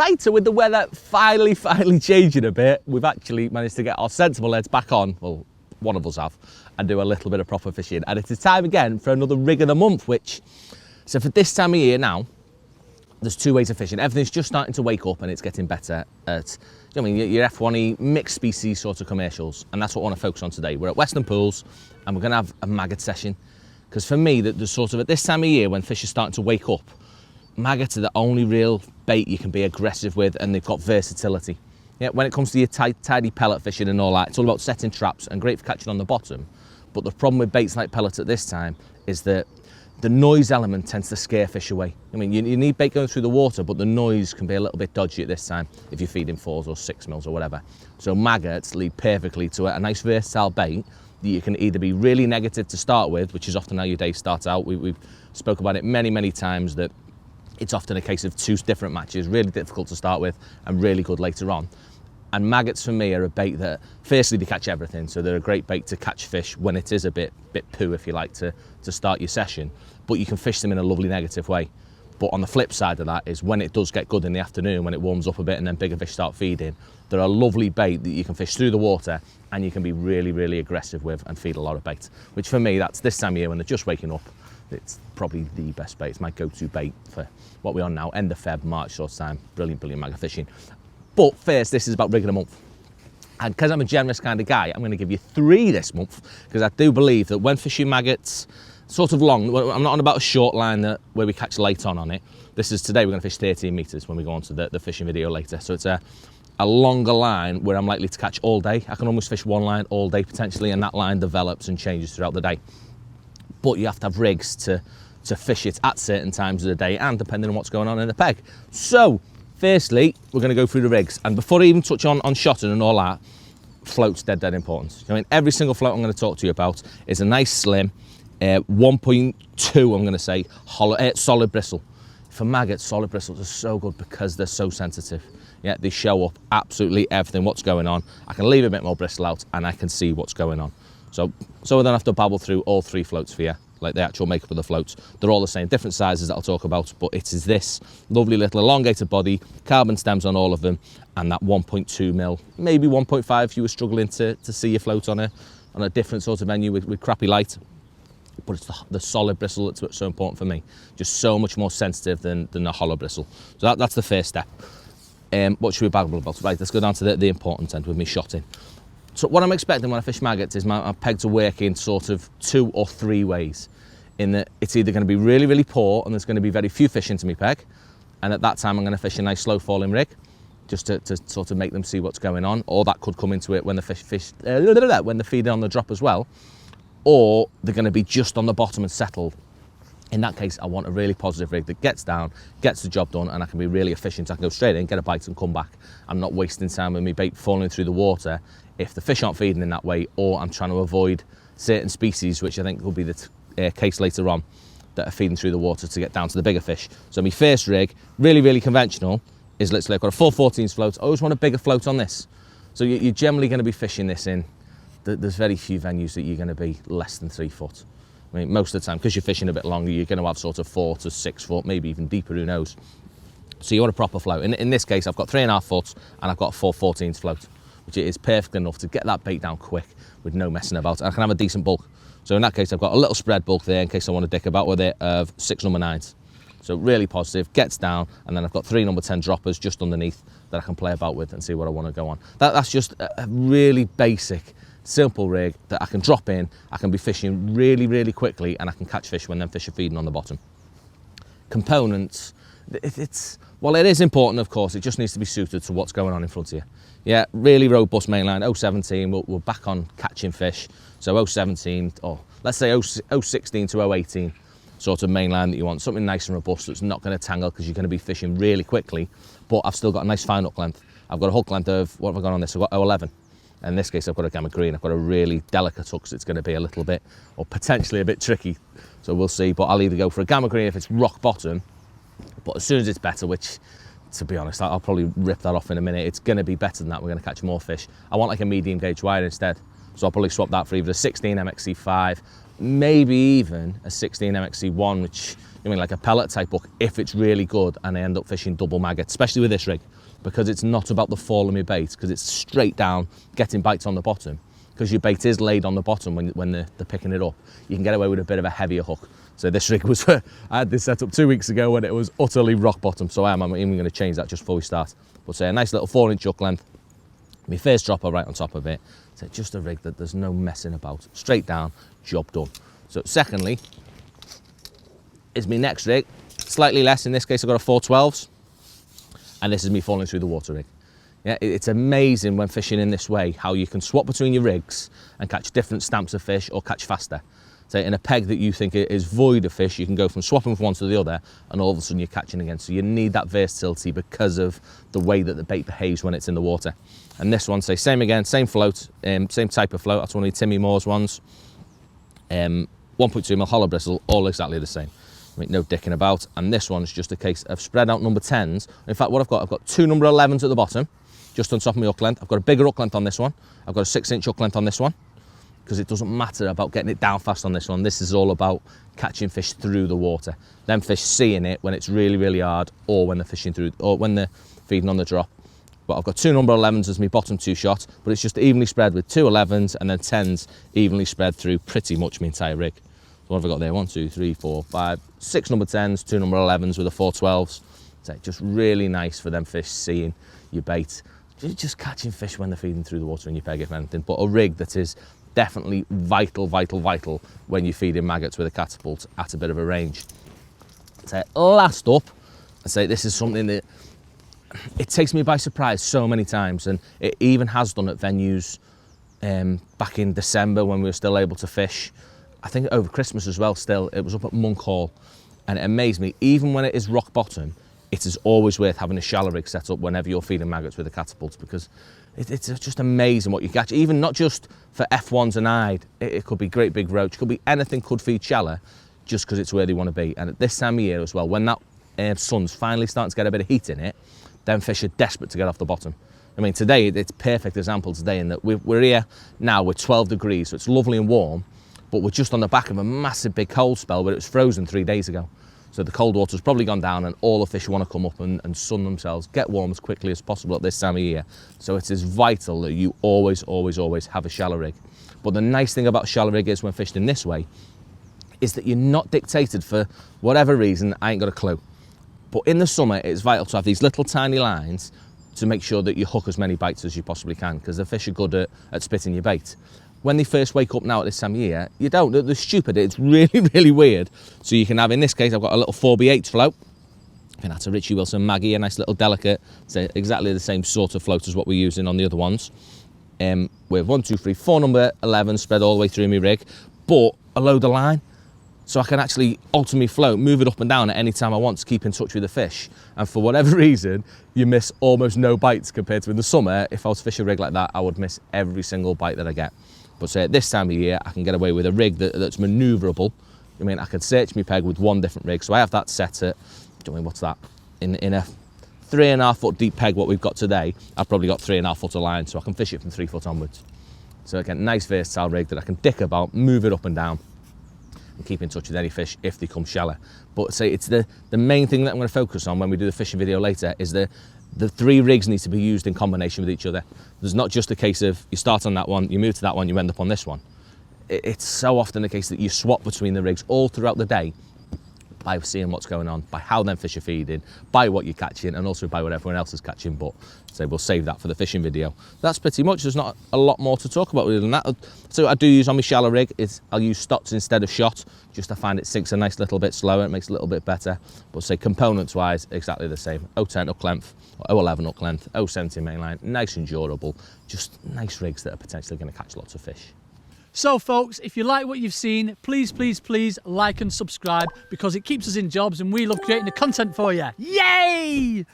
brighter with the weather finally changing a bit. We've actually managed to get our sensible heads back on, well, one of us have, and do a little bit of proper fishing. And it's time again for another rig of the month, so for this time of year now, there's two ways of fishing. Everything's just starting to wake up and it's getting better at, your F1E mixed species sort of commercials. And that's what I want to focus on today. We're at Western Pools and we're going to have a maggot session. Because for me, there's sort of at this time of year when fish are starting to wake up, maggots are the only real bait you can be aggressive with, and they've got versatility. Yeah, when it comes to your tidy pellet fishing and all that, it's all about setting traps and great for catching on the bottom. But the problem with baits like pellets at this time is that the noise element tends to scare fish away. I mean, you need bait going through the water, but the noise can be a little bit dodgy at this time if you're feeding 4s or 6 mils or whatever. So maggots lead perfectly to a nice versatile bait that you can either be really negative to start with, which is often how your day starts out. We've spoke about it many times that it's often a case of 2 different matches, really difficult to start with and really good later on. And maggots for me are a bait that, firstly, they catch everything. So they're a great bait to catch fish when it is a bit poo, if you like, to start your session. But you can fish them in a lovely negative way. But on the flip side of that is when it does get good in the afternoon, when it warms up a bit and then bigger fish start feeding, they're a lovely bait that you can fish through the water and you can be really aggressive with and feed a lot of bait. Which for me, that's this time of year when they're just waking up, it's probably the best bait. It's my go-to bait for what we're on now, end of Feb, March sort of time. Brilliant maggot fishing. But first, this is about rigging a month. And because I'm a generous kind of guy, I'm going to give you 3 this month, because I do believe that when fishing maggots, sort of long, I'm not on about a short line where we catch late on it. This is today, we're going to fish 13 metres when we go on to the fishing video later. So it's a longer line where I'm likely to catch all day. I can almost fish one line all day potentially, and that line develops and changes throughout the day. But you have to have rigs to fish it at certain times of the day and depending on what's going on in the peg. So, firstly, we're going to go through the rigs. And before I even touch on shotting and all that, float's dead important. I mean, every single float I'm going to talk to you about is a nice slim 1.2, I'm going to say, solid bristle. For maggots, solid bristles are so good because they're so sensitive. Yeah, they show up absolutely everything, what's going on. I can leave a bit more bristle out and I can see what's going on. So I don't have to babble through all 3 floats for you, like the actual makeup of the floats. They're all the same, different sizes that I'll talk about, but it is this lovely little elongated body, carbon stems on all of them, and that 1.2 mil, maybe 1.5 if you were struggling to see your float on a different sort of venue with crappy light. But it's the solid bristle that's what's so important for me. Just so much more sensitive than the hollow bristle. So that's the first step. What should we babble about? Right, let's go down to the important end with me shotting. So what I'm expecting when I fish maggots is my peg to work in sort of 2 or 3 ways. In that it's either going to be really poor and there's going to be very few fish into my peg, and at that time I'm going to fish a nice slow falling rig just to sort of make them see what's going on, or that could come into it when when they're feeding on the drop as well, or they're going to be just on the bottom and settled. In that case, I want a really positive rig that gets down, gets the job done, and I can be really efficient. I can go straight in, get a bite and come back. I'm not wasting time with my bait falling through the water if the fish aren't feeding in that way, or I'm trying to avoid certain species, which I think will be the case later on, that are feeding through the water to get down to the bigger fish. So my first rig, really conventional, is literally I've got a 4/14 float. I always want a bigger float on this. So you're generally going to be fishing this in, there's very few venues that you're going to be less than 3 foot. I mean, most of the time, because you're fishing a bit longer, you're going to have sort of 4 to 6 foot, maybe even deeper, who knows. So you want a proper float. In this case, I've got 3.5 foot and I've got a 4/14 float, which is perfect enough to get that bait down quick with no messing about. And I can have a decent bulk. So in that case, I've got a little spread bulk there in case I want to dick about with it of 6 number 9s. So really positive, gets down, and then I've got 3 number 10 droppers just underneath that I can play about with and see what I want to go on. That's just a really basic, simple rig that I can drop in, I can be fishing really quickly, and I can catch fish when them fish are feeding on the bottom. Components, well, it is important, of course, it just needs to be suited to what's going on in front of you. Yeah, really robust mainline, 017, we're back on catching fish. So 017, or let's say 016 to 018 sort of mainline that you want, something nice and robust that's not going to tangle because you're going to be fishing really quickly, but I've still got a nice fine hook length. I've got a hook length of, what have I got on this? I've got 011. In this case, I've got a gamma green. I've got a really delicate hook, so it's going to be a little bit, or potentially a bit tricky. So we'll see, but I'll either go for a gamma green if it's rock bottom, but as soon as it's better, which, to be honest, I'll probably rip that off in a minute. It's going to be better than that. We're going to catch more fish. I want like a medium gauge wire instead. So I'll probably swap that for either a 16 MXC5, maybe even a 16 MXC1, which I mean, like a pellet type hook, if it's really good and I end up fishing double maggot, especially with this rig, because it's not about the fall of my bait, because it's straight down, getting bites on the bottom. Because your bait is laid on the bottom when they're picking it up, you can get away with a bit of a heavier hook. So this rig was, I had this set up 2 weeks ago when it was utterly rock bottom, so I'm even going to change that just before we start. But say a nice little 4-inch hook length, my first dropper right on top of it. So just a rig that there's no messing about, straight down, job done. So secondly, is my next rig, slightly less, in this case I've got a 412s, and this is me falling through the water rig. Yeah, it's amazing when fishing in this way how you can swap between your rigs and catch different stamps of fish or catch faster. So in a peg that you think is void of fish, you can go from swapping from one to the other and all of a sudden you're catching again. So you need that versatility because of the way that the bait behaves when it's in the water. And this one, say same again, same float, same type of float. That's one of the Timmy Moore's ones. 1.2mm hollow bristle, all exactly the same. I mean, no dicking about. And this one's just a case of spread out number 10s. In fact, what I've got 2 number 11s at the bottom, just on top of my hook length. I've got a bigger hook length on this one. I've got a 6-inch hook length on this one, because it doesn't matter about getting it down fast on this one. This is all about catching fish through the water. Them fish seeing it when it's really, really hard, or when they're fishing through, or when they're feeding on the drop. But I've got 2 number 11s as my bottom 2 shot, but it's just evenly spread with 2 11s and then 10s evenly spread through pretty much my entire rig. So what have I got there? 1, 2, 3, 4, 5, 6 number 10s, 2 number 11s with a 412s. So just really nice for them fish seeing your bait. Just catching fish when they're feeding through the water in your peg, if anything. But a rig that is definitely vital when you're feeding maggots with a catapult at a bit of a range. So last up, I say this is something that it takes me by surprise so many times, and it even has done at venues back in December when we were still able to fish. I think over Christmas as well still. It was up at Monk Hall, and it amazed me, even when it is rock bottom, it is always worth having a shallow rig set up whenever you're feeding maggots with a catapult, because it's just amazing what you catch. Even not just for F1s and I'd, it could be great big roach, could be anything, could feed shallow, just because it's where they want to be. And at this time of year as well, when that sun's finally starting to get a bit of heat in it, then fish are desperate to get off the bottom. I mean, today, it's a perfect example today in that we're here now with 12 degrees, so it's lovely and warm, but we're just on the back of a massive big cold spell where it was frozen 3 days ago. So the cold water's probably gone down and all the fish want to come up and sun themselves, get warm as quickly as possible at this time of year. So it is vital that you always have a shallow rig. But the nice thing about a shallow rig is when fished in this way, is that you're not dictated for whatever reason, I ain't got a clue. But in the summer, it's vital to have these little tiny lines to make sure that you hook as many bites as you possibly can, because the fish are good at spitting your bait. When they first wake up now at this time of year, you don't. They're stupid. It's really weird. So you can have, in this case, I've got a little 4B8 float. I think that's a Richie Wilson Maggie, a nice little delicate. It's exactly the same sort of float as what we're using on the other ones. With 1, 2, 3, 4 number 11 spread all the way through my rig, but a load of line. So I can actually alter my float, move it up and down at any time I want to keep in touch with the fish. And for whatever reason, you miss almost no bites compared to in the summer. If I was to fish a rig like that, I would miss every single bite that I get. But say at this time of year, I can get away with a rig that's manoeuvrable. I mean, I could search my peg with 1 different rig. So I have that set at, what's that? In a 3.5 foot deep peg, what we've got today, I've probably got 3.5 foot of line, so I can fish it from 3 foot onwards. So again, nice versatile rig that I can dick about, move it up and down, and keep in touch with any fish if they come shallow. But say it's the main thing that I'm going to focus on when we do the fishing video later is the 3 rigs need to be used in combination with each other. There's not just a case of you start on that one, you move to that one, you end up on this one. It's so often the case that you swap between the rigs all throughout the day by seeing what's going on, by how them fish are feeding, by what you're catching, and also by what everyone else is catching. But so we'll save that for the fishing video. That's pretty much. There's not a lot more to talk about than that. So I do use on my shallow rig is I'll use stots instead of shot, just to find it sinks a nice little bit slower, it makes it a little bit better. But say components wise, exactly the same. 010 hook length, or 011 hook length, 070 mainline, nice and durable, just nice rigs that are potentially going to catch lots of fish. So folks, if you like what you've seen, please like and subscribe, because it keeps us in jobs and we love creating the content for you. Yay!